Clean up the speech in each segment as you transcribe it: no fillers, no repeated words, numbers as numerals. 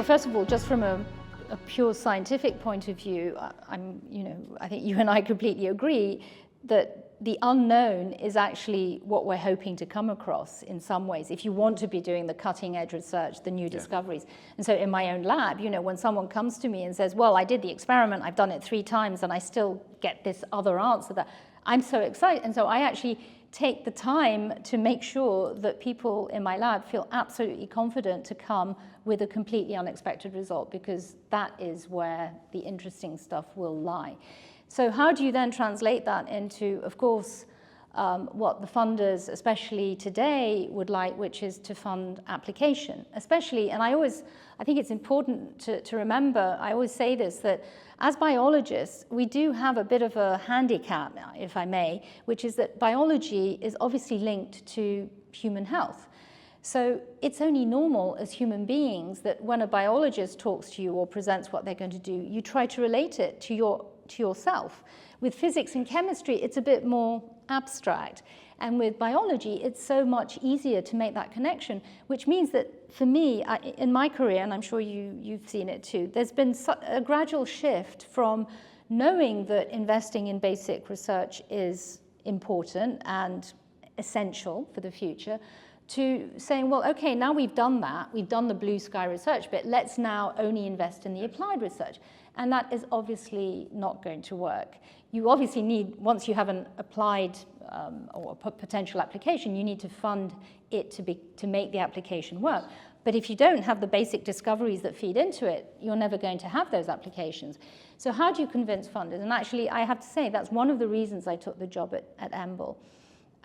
Well, first of all, just from a pure scientific point of view, I think you and I completely agree that the unknown is actually what we're hoping to come across in some ways, if you want to be doing the cutting edge research, the new discoveries. And so in my own lab, when someone comes to me and says, well, I did the experiment, I've done it 3 times, and I still get this other answer, that I'm so excited. And so I actually take the time to make sure that people in my lab feel absolutely confident to come with a completely unexpected result, because that is where the interesting stuff will lie. So how do you then translate that into, of course, what the funders, especially today, would like, which is to fund application, especially, and I think it's important to remember, I always say this, that as biologists, we do have a bit of a handicap, if I may, which is that biology is obviously linked to human health. So it's only normal as human beings that when a biologist talks to you or presents what they're going to do, you try to relate it to yourself. With physics and chemistry, it's a bit more abstract. And with biology, it's so much easier to make that connection, which means that for me, in my career, and I'm sure you've seen it too, there's been a gradual shift from knowing that investing in basic research is important and essential for the future, to saying, well, okay, now we've done that, we've done the blue sky research bit, let's now only invest in the applied research. And that is obviously not going to work. You obviously need, once you have an applied or a potential application, you need to fund it to make the application work. But if you don't have the basic discoveries that feed into it, you're never going to have those applications. So how do you convince funders? And actually, I have to say, that's one of the reasons I took the job at EMBL.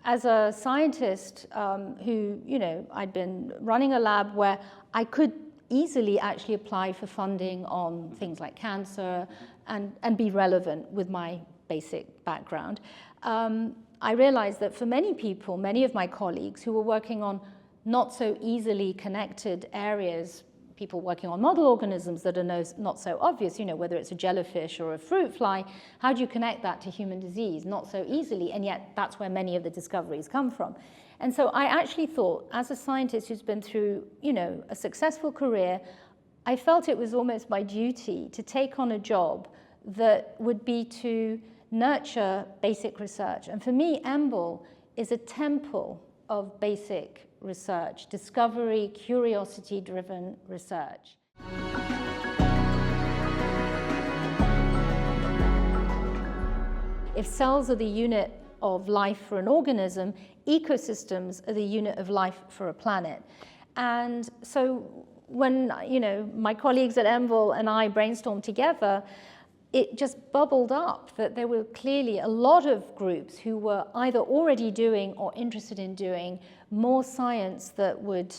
As a scientist who, I'd been running a lab where I could easily actually apply for funding on things like cancer and be relevant with my basic background, I realized that for many people, many of my colleagues who were working on not so easily connected areas, people working on model organisms that are not so obvious, whether it's a jellyfish or a fruit fly, how do you connect that to human disease? Not so easily, and yet that's where many of the discoveries come from. And so I actually thought, as a scientist who's been through, a successful career, I felt it was almost my duty to take on a job that would be to nurture basic research. And for me, EMBL is a temple of basic research, discovery, curiosity-driven research. If cells are the unit of life for an organism, ecosystems are the unit of life for a planet. And so when, my colleagues at EMBL and I brainstormed together, it just bubbled up that there were clearly a lot of groups who were either already doing or interested in doing more science that would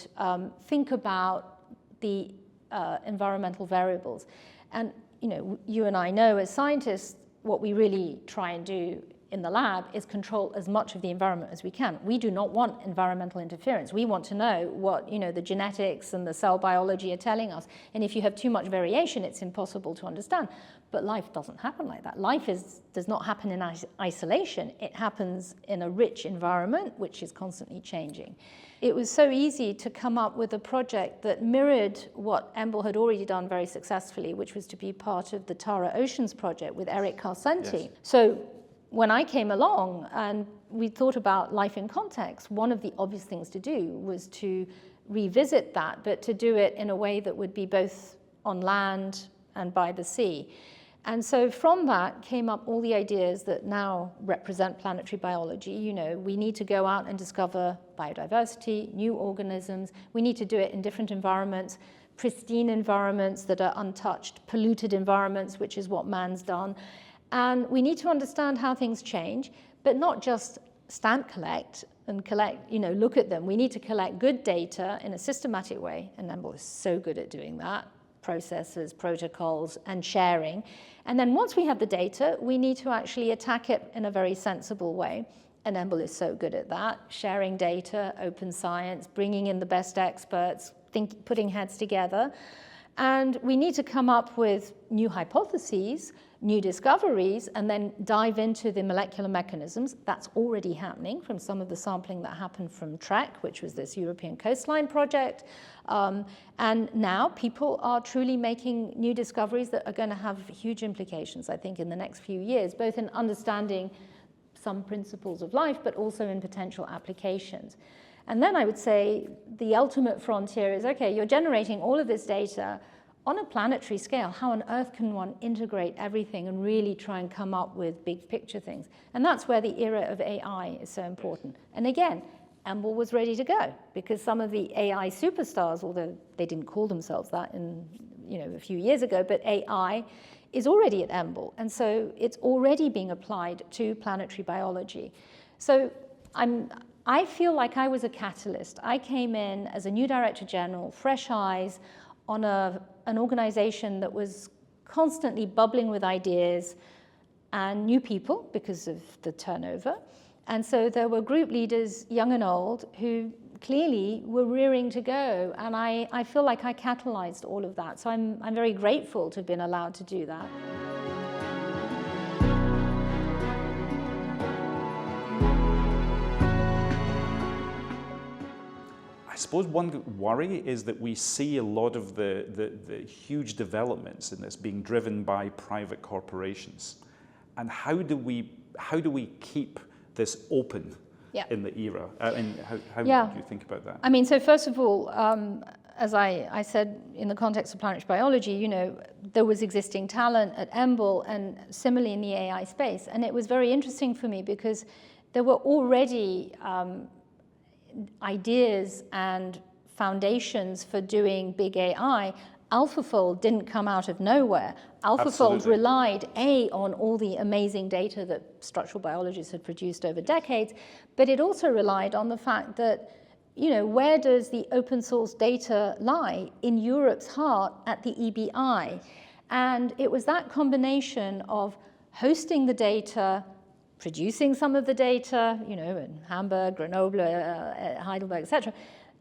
think about the environmental variables. And you and I know as scientists, what we really try and do in the lab is control as much of the environment as we can. We do not want environmental interference. We want to know what the genetics and the cell biology are telling us. And if you have too much variation, it's impossible to understand. But life doesn't happen like that. Life does not happen in isolation. It happens in a rich environment, which is constantly changing. It was so easy to come up with a project that mirrored what EMBL had already done very successfully, which was to be part of the Tara Oceans project with Eric Carcenti. Yes. So when I came along and we thought about life in context, one of the obvious things to do was to revisit that, but to do it in a way that would be both on land and by the sea. And so from that came up all the ideas that now represent planetary biology. We need to go out and discover biodiversity, new organisms. We need to do it in different environments, pristine environments that are untouched, polluted environments, which is what man's done. And we need to understand how things change, but not just stamp collect and look at them. We need to collect good data in a systematic way, and EMBL is so good at doing that, processes, protocols, and sharing. And then once we have the data, we need to actually attack it in a very sensible way. And EMBL is so good at that, sharing data, open science, bringing in the best experts, putting heads together. And we need to come up with new hypotheses, new discoveries and then dive into the molecular mechanisms. That's already happening from some of the sampling that happened from TREC, which was this European coastline project. And now people are truly making new discoveries that are going to have huge implications, I think, in the next few years, both in understanding some principles of life, but also in potential applications. And then I would say the ultimate frontier is, okay, you're generating all of this data on a planetary scale. How on earth can one integrate everything and really try and come up with big picture things? And that's where the era of AI is so important. And again, EMBL was ready to go because some of the AI superstars, although they didn't call themselves that a few years ago, but AI is already at EMBL. And so it's already being applied to planetary biology. So I feel like I was a catalyst. I came in as a new Director General, fresh eyes, on an organization that was constantly bubbling with ideas and new people because of the turnover. And so there were group leaders, young and old, who clearly were rearing to go. And I feel like I catalyzed all of that. So I'm very grateful to have been allowed to do that. I suppose one worry is that we see a lot of the huge developments in this being driven by private corporations. And how do we keep this open in the era? How do you think about that? I mean, so first of all, as I said, in the context of planetary biology, there was existing talent at EMBL and similarly in the AI space. And it was very interesting for me because there were already ideas and foundations for doing big AI. AlphaFold didn't come out of nowhere. AlphaFold relied, on all the amazing data that structural biologists had produced over decades, but it also relied on the fact that, where does the open source data lie? In Europe's heart at the EBI. And it was that combination of hosting the data, producing some of the data, in Hamburg, Grenoble, Heidelberg, etc.,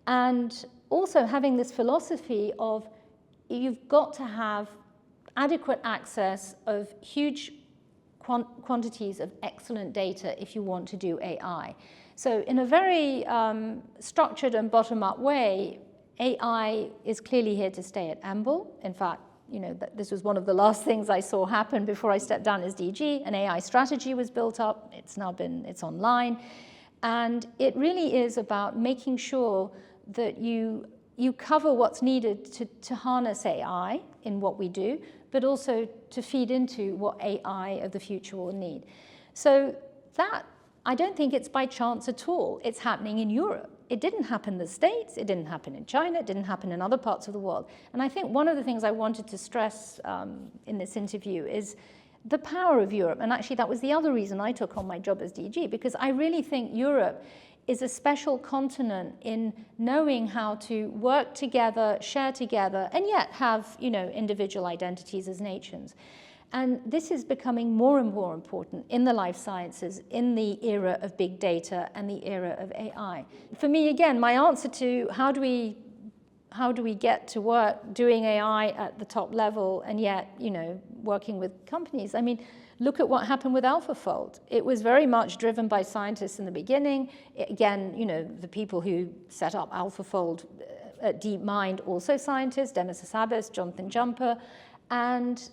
and also having this philosophy of you've got to have adequate access of huge quantities of excellent data if you want to do AI. So in a very structured and bottom-up way, AI is clearly here to stay at EMBL. In fact, this was one of the last things I saw happen before I stepped down as DG. An AI strategy was built up. It's online. And it really is about making sure that you cover what's needed to harness AI in what we do, but also to feed into what AI of the future will need. So that, I don't think it's by chance at all. It's happening in Europe. It didn't happen in the States, it didn't happen in China, it didn't happen in other parts of the world. And I think one of the things I wanted to stress in this interview is the power of Europe. And actually that was the other reason I took on my job as DG, because I really think Europe is a special continent in knowing how to work together, share together, and yet have, individual identities as nations. And this is becoming more and more important in the life sciences, in the era of big data and the era of AI. For me, again, my answer to how do we get to work doing AI at the top level and yet, working with companies? I mean, look at what happened with AlphaFold. It was very much driven by scientists in the beginning. Again, the people who set up AlphaFold at DeepMind, also scientists, Demis Hassabis, Jonathan Jumper, and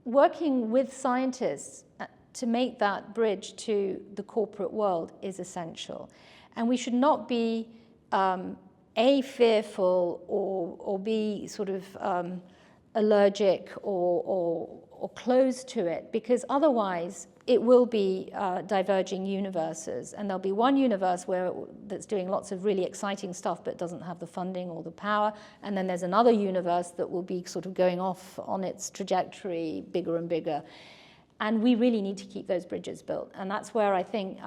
working with scientists to make that bridge to the corporate world is essential. And we should not be fearful or be sort of allergic or closed to it, because otherwise it will be diverging universes. And there'll be one universe that's doing lots of really exciting stuff but doesn't have the funding or the power. And then there's another universe that will be sort of going off on its trajectory bigger and bigger. And we really need to keep those bridges built. And that's where I think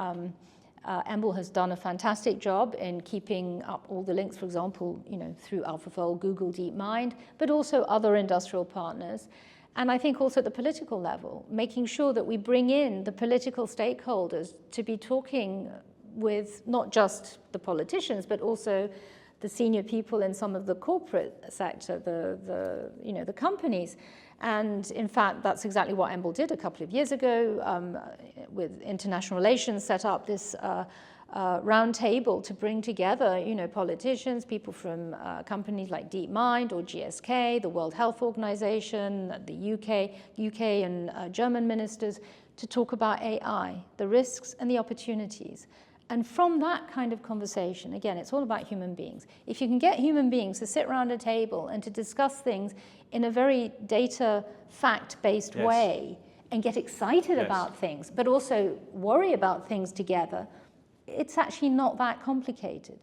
EMBL has done a fantastic job in keeping up all the links, for example, through AlphaFold, Google, DeepMind, but also other industrial partners. And I think also at the political level, making sure that we bring in the political stakeholders to be talking with not just the politicians, but also the senior people in some of the corporate sector, the companies, And in fact, that's exactly what EMBL did a couple of years ago with international relations, set up this round table to bring together, you know, politicians, people from companies like DeepMind or GSK, the World Health Organization, the UK and German ministers, to talk about AI, the risks and the opportunities. And from that kind of conversation, again, it's all about human beings. If you can get human beings to sit around a table and to discuss things in a very data, fact-based way and get excited about things, but also worry about things together, it's actually not that complicated.